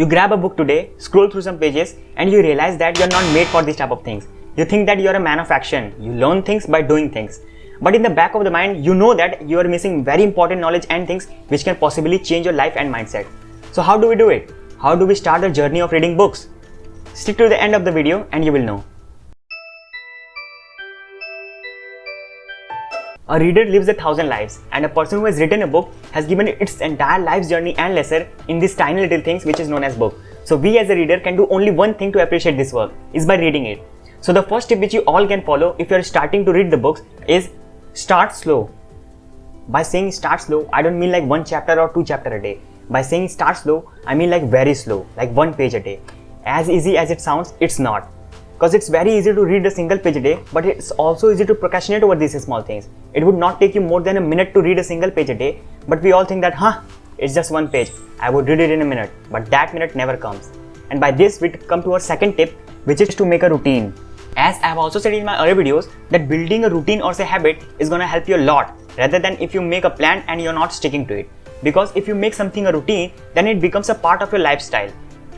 You grab a book today, scroll through some pages, and you realize that you're not made for these type of things. You think that you're a man of action. You learn things by doing things. But in the back of the mind, you know that you are missing very important knowledge and things which can possibly change your life and mindset. So how do we do it? How do we start the journey of reading books? Stick to the end of the video and you will know. A reader lives 1,000 lives, and a person who has written a book has given its entire life's journey and lesson in these tiny little things which is known as book. So we as a reader can do only one thing to appreciate this work, is by reading it. So the first tip which you all can follow if you are starting to read the books is start slow. By saying start slow, I don't mean like one chapter or two chapters a day. By saying start slow, I mean like very slow, like one page a day. As easy as it sounds, it's not. Because it's very easy to read a single page a day, but it's also easy to procrastinate over these small things. It would not take you more than a minute to read a single page a day, but we all think that, it's just one page. I would read it in a minute, but that minute never comes. And by this, we come to our second tip, which is to make a routine. As I have also said in my earlier videos, that building a routine or say habit is gonna help you a lot, rather than if you make a plan and you're not sticking to it. Because if you make something a routine, then it becomes a part of your lifestyle.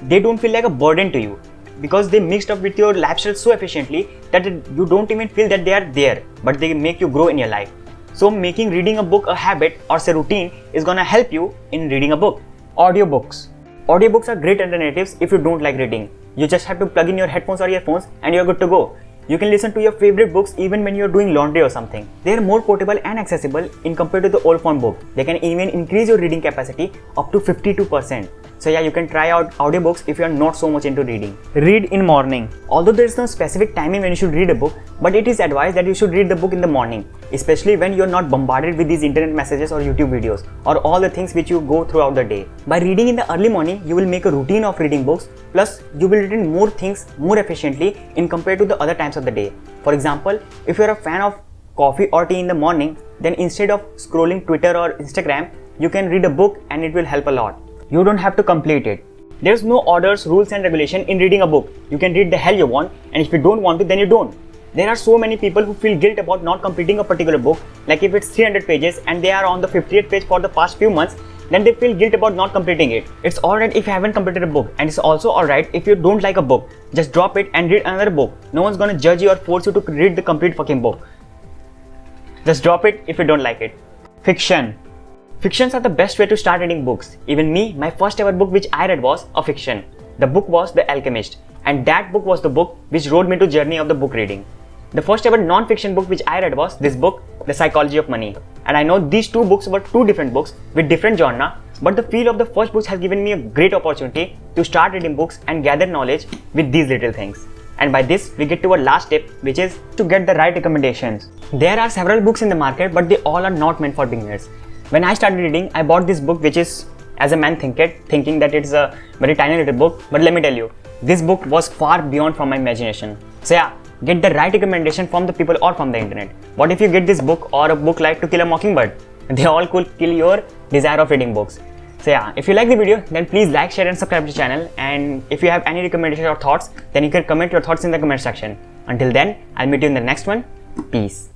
They don't feel like a burden to you, because they mixed up with your lifestyle so efficiently that you don't even feel that they are there, but they make you grow in your life. So making reading a book a habit or say routine is gonna help you in reading a book. Audiobooks. Audiobooks are great alternatives if you don't like reading. You just have to plug in your headphones or earphones and you're good to go. You can listen to your favorite books even when you're doing laundry or something. They are more portable and accessible in compared to the old form book. They can even increase your reading capacity up to 52%. So yeah, you can try out audiobooks if you are not so much into reading. Read in morning. Although there is no specific timing when you should read a book, but it is advised that you should read the book in the morning, especially when you are not bombarded with these internet messages or YouTube videos or all the things which you go throughout the day. By reading in the early morning, you will make a routine of reading books, plus you will read more things more efficiently in compared to the other times of the day. For example, if you are a fan of coffee or tea in the morning, then instead of scrolling Twitter or Instagram, you can read a book and it will help a lot. You don't have to complete it. There's no orders, rules and regulation in reading a book. You can read the hell you want, and if you don't want to, then you don't. There are so many people who feel guilt about not completing a particular book. Like if it's 300 pages and they are on the 50th page for the past few months, then they feel guilt about not completing it. It's alright if you haven't completed a book, and it's also alright if you don't like a book. Just drop it and read another book. No one's gonna judge you or force you to read the complete fucking book. Just drop it if you don't like it. Fiction. Fictions are the best way to start reading books. Even me, my first ever book which I read was a fiction. The book was The Alchemist, and that book was the book which rode me to journey of the book reading. The first ever non-fiction book which I read was this book, The Psychology of Money. And I know these two books were two different books with different genre, but the feel of the first book has given me a great opportunity to start reading books and gather knowledge with these little things. And by this, we get to our last tip, which is to get the right recommendations. There are several books in the market, but they all are not meant for beginners. When I started reading, I bought this book which is As a Man Thinketh, thinking that it's a very tiny little book, but let me tell you, this book was far beyond from my imagination. So yeah, get the right recommendation from the people or from the internet. What if you get this book or a book like To Kill a Mockingbird? They all could kill your desire of reading books. So yeah, if you like the video, then please like, share and subscribe to the channel, and if you have any recommendations or thoughts, then you can comment your thoughts in the comment section. Until then, I'll meet you in the next one. Peace.